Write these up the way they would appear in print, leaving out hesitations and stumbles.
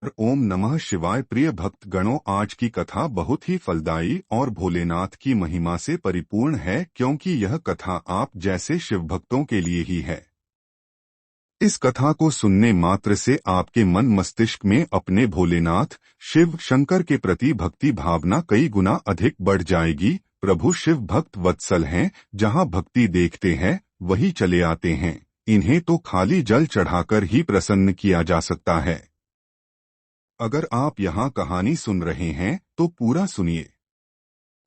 ओम नमः शिवाय। प्रिय भक्त गणों, आज की कथा बहुत ही फलदायी और भोलेनाथ की महिमा से परिपूर्ण है, क्योंकि यह कथा आप जैसे शिव भक्तों के लिए ही है। इस कथा को सुनने मात्र से आपके मन मस्तिष्क में अपने भोलेनाथ शिव शंकर के प्रति भक्ति भावना कई गुना अधिक बढ़ जाएगी। प्रभु शिव भक्त वत्सल हैं, जहां भक्ति देखते हैं वही चले आते हैं। इन्हें तो खाली जल चढ़ाकर ही प्रसन्न किया जा सकता है। अगर आप यहाँ कहानी सुन रहे हैं तो पूरा सुनिए।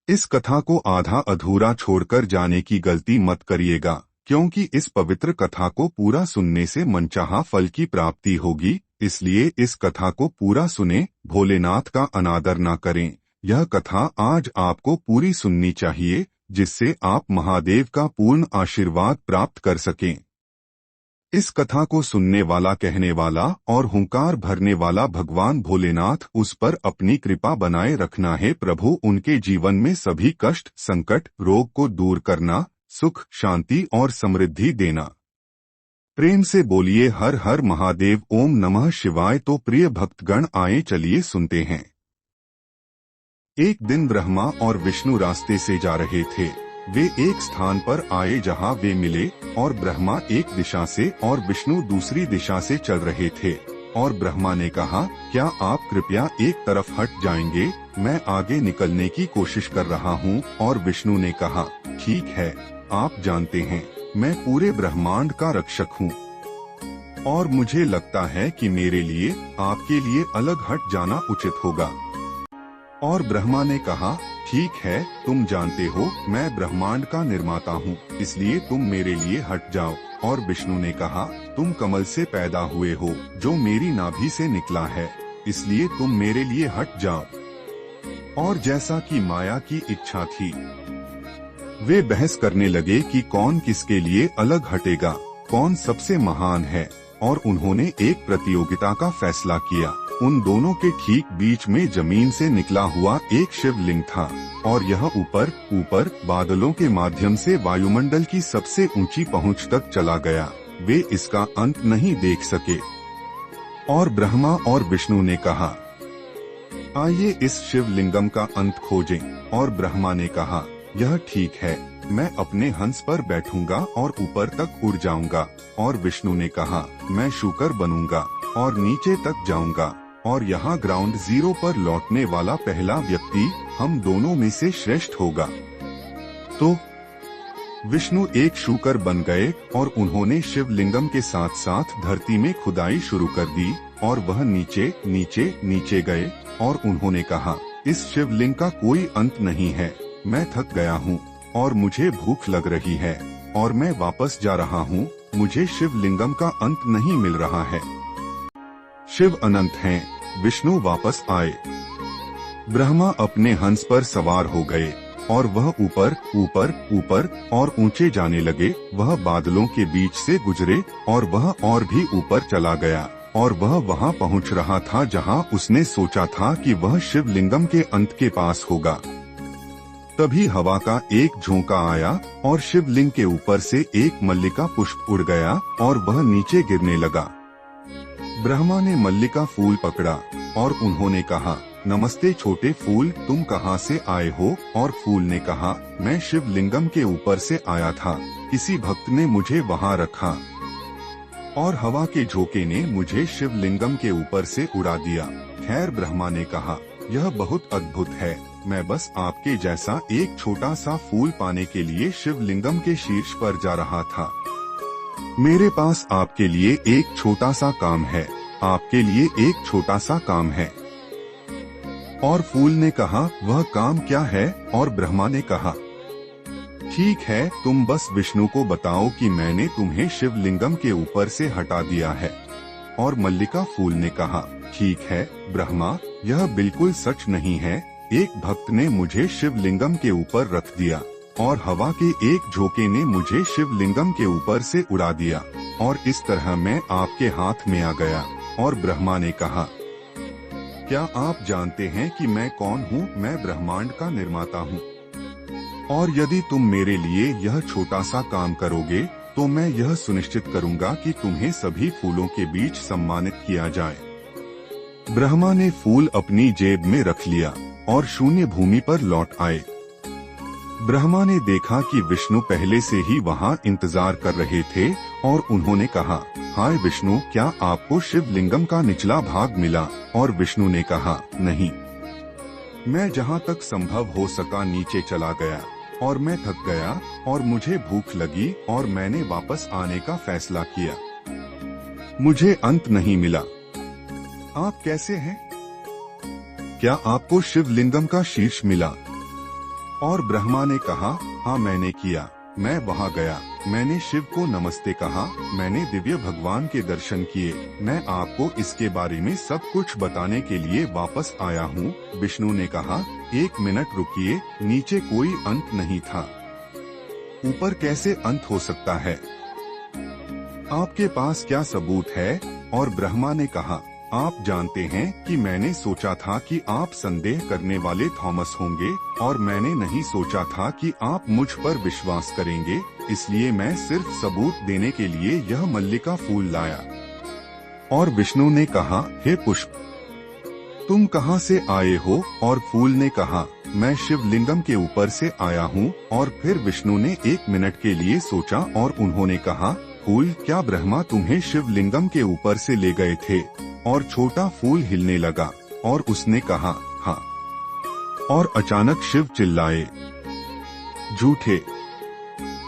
इस कथा को आधा अधूरा छोड़कर जाने की गलती मत करिएगा, क्योंकि इस पवित्र कथा को पूरा सुनने से मनचाहा फल की प्राप्ति होगी। इसलिए इस कथा को पूरा सुने, भोलेनाथ का अनादर न करें। यह कथा आज आपको पूरी सुननी चाहिए, जिससे आप महादेव का पूर्ण आशीर्वाद प्राप्त कर सकें। इस कथा को सुनने वाला, कहने वाला और हुंकार भरने वाला भगवान भोलेनाथ, उस पर अपनी कृपा बनाए रखना है। प्रभु उनके जीवन में सभी कष्ट, संकट, रोग को दूर करना, सुख, शांति और समृद्धि देना। प्रेम से बोलिए हर हर महादेव। ओम नमः शिवाय। तो प्रिय भक्तगण, आए चलिए सुनते हैं। एक दिन ब्रह्मा और विष्णु रास्ते से जा रहे थे। वे एक स्थान पर आए जहां वे मिले, और ब्रह्मा एक दिशा से और विष्णु दूसरी दिशा से चल रहे थे। और ब्रह्मा ने कहा, क्या आप कृपया एक तरफ हट जाएंगे, मैं आगे निकलने की कोशिश कर रहा हूं। और विष्णु ने कहा, ठीक है, आप जानते हैं मैं पूरे ब्रह्मांड का रक्षक हूं, और मुझे लगता है कि मेरे लिए आपके लिए अलग हट जाना उचित होगा। और ब्रह्मा ने कहा, ठीक है, तुम जानते हो मैं ब्रह्मांड का निर्माता हूँ, इसलिए तुम मेरे लिए हट जाओ। और विष्णु ने कहा, तुम कमल से पैदा हुए हो, जो मेरी नाभि से निकला है, इसलिए तुम मेरे लिए हट जाओ। और जैसा कि माया की इच्छा थी, वे बहस करने लगे कि कौन किसके लिए अलग हटेगा, कौन सबसे महान है। और उन्होंने एक प्रतियोगिता का फैसला किया। उन दोनों के ठीक बीच में जमीन से निकला हुआ एक शिवलिंग था, और यह ऊपर ऊपर बादलों के माध्यम से वायुमंडल की सबसे ऊंची पहुंच तक चला गया। वे इसका अंत नहीं देख सके। और ब्रह्मा और विष्णु ने कहा, आइए इस शिवलिंगम का अंत खोजें। और ब्रह्मा ने कहा, यह ठीक है, मैं अपने हंस पर बैठूंगा और ऊपर तक उड़ जाऊंगा। और विष्णु ने कहा, मैं शूकर बनूंगा और नीचे तक जाऊंगा, और यहाँ ग्राउंड जीरो पर लौटने वाला पहला व्यक्ति हम दोनों में से श्रेष्ठ होगा। तो विष्णु एक शूकर बन गए, और उन्होंने शिवलिंगम के साथ साथ धरती में खुदाई शुरू कर दी। और वह नीचे नीचे नीचे गए, और उन्होंने कहा, इस शिवलिंग का कोई अंत नहीं है, मैं थक गया हूँ और मुझे भूख लग रही है, और मैं वापस जा रहा हूँ, मुझे शिवलिंगम का अंत नहीं मिल रहा है। शिव अनंत हैं। विष्णु वापस आए। ब्रह्मा अपने हंस पर सवार हो गए, और वह ऊपर ऊपर ऊपर और ऊंचे जाने लगे। वह बादलों के बीच से गुजरे, और वह और भी ऊपर चला गया, और वह वहां पहुंच रहा था जहां उसने सोचा था कि वह शिवलिंगम के अंत के पास होगा। तभी हवा का एक झोंका आया, और शिवलिंग के ऊपर से एक मल्लिका पुष्प उड़ गया, और वह नीचे गिरने लगा। ब्रह्मा ने मल्लिका फूल पकड़ा, और उन्होंने कहा, नमस्ते छोटे फूल, तुम कहाँ से आए हो। और फूल ने कहा, मैं शिवलिंगम के ऊपर से आया था, किसी भक्त ने मुझे वहाँ रखा, और हवा के झोंके ने मुझे शिवलिंगम के ऊपर से उड़ा दिया। खैर, ब्रह्मा ने कहा, यह बहुत अद्भुत है, मैं बस आपके जैसा एक छोटा सा फूल पाने के लिए शिवलिंगम के शीर्ष पर जा रहा था। मेरे पास आपके लिए एक छोटा सा काम है, आपके लिए एक छोटा सा काम है। और फूल ने कहा, वह काम क्या है। और ब्रह्मा ने कहा, ठीक है, तुम बस विष्णु को बताओ कि मैंने तुम्हें शिवलिंगम के ऊपर से हटा दिया है। और मल्लिका फूल ने कहा, ठीक है ब्रह्मा, यह बिल्कुल सच नहीं है, एक भक्त ने मुझे शिवलिंगम के ऊपर रख दिया, और हवा के एक झोंके ने मुझे शिवलिंगम के ऊपर से उड़ा दिया, और इस तरह मैं आपके हाथ में आ गया। और ब्रह्मा ने कहा, क्या आप जानते हैं कि मैं कौन हूँ? मैं ब्रह्मांड का निर्माता हूँ, और यदि तुम मेरे लिए यह छोटा सा काम करोगे तो मैं यह सुनिश्चित करूंगा कि तुम्हें सभी फूलों के बीच सम्मानित किया जाए। ब्रह्मा ने फूल अपनी जेब में रख लिया और शून्य भूमि पर लौट आए। ब्रह्मा ने देखा कि विष्णु पहले से ही वहां इंतजार कर रहे थे और उन्होंने कहा, हाय विष्णु, क्या आपको शिवलिंगम का निचला भाग मिला? और विष्णु ने कहा, नहीं, मैं जहां तक संभव हो सका नीचे चला गया और मैं थक गया और मुझे भूख लगी और मैंने वापस आने का फैसला किया। मुझे अंत नहीं मिला। आप कैसे हैं? क्या आपको शिवलिंगम का शीर्ष मिला? और ब्रह्मा ने कहा, हाँ मैंने किया। मैं वहाँ गया, मैंने शिव को नमस्ते कहा, मैंने दिव्य भगवान के दर्शन किए। मैं आपको इसके बारे में सब कुछ बताने के लिए वापस आया हूँ। विष्णु ने कहा, 1 मिनट रुकिए, नीचे कोई अंत नहीं था। ऊपर कैसे अंत हो सकता है? आपके पास क्या सबूत है? और ब्रह्मा ने कहा, आप जानते हैं कि मैंने सोचा था कि आप संदेह करने वाले थॉमस होंगे और मैंने नहीं सोचा था कि आप मुझ पर विश्वास करेंगे, इसलिए मैं सिर्फ सबूत देने के लिए यह मल्लिका फूल लाया। और विष्णु ने कहा, हे पुष्प, तुम कहाँ से आए हो? और फूल ने कहा, मैं शिवलिंगम के ऊपर से आया हूँ। और फिर विष्णु ने 1 मिनट के लिए सोचा और उन्होंने कहा, फूल, क्या ब्रह्मा तुम्हें शिवलिंगम के ऊपर से ले गए थे? और छोटा फूल हिलने लगा और उसने कहा, हाँ। और अचानक शिव चिल्लाए, झूठे,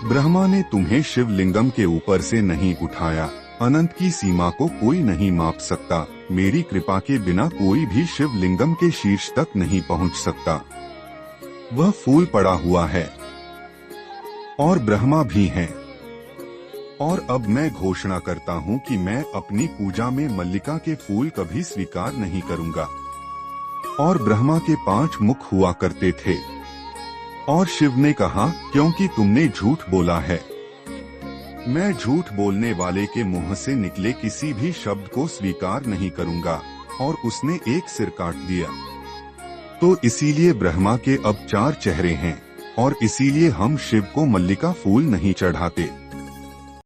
ब्रह्मा ने तुम्हें शिवलिंगम के ऊपर से नहीं उठाया। अनंत की सीमा को कोई नहीं माप सकता। मेरी कृपा के बिना कोई भी शिवलिंगम के शीर्ष तक नहीं पहुंच सकता। वह फूल पड़ा हुआ है और ब्रह्मा भी हैं। और अब मैं घोषणा करता हूँ कि मैं अपनी पूजा में मल्लिका के फूल कभी स्वीकार नहीं करूँगा। और ब्रह्मा के 5 मुख हुआ करते थे। और शिव ने कहा, क्योंकि तुमने झूठ बोला है। मैं झूठ बोलने वाले के मुंह से निकले किसी भी शब्द को स्वीकार नहीं करूँगा। और उसने एक सिर काट दिया। तो इसीलिए ब्रह्मा के अब 4 चेहरे हैं और इसीलिए हम शिव को मल्लिका फूल नहीं चढ़ाते।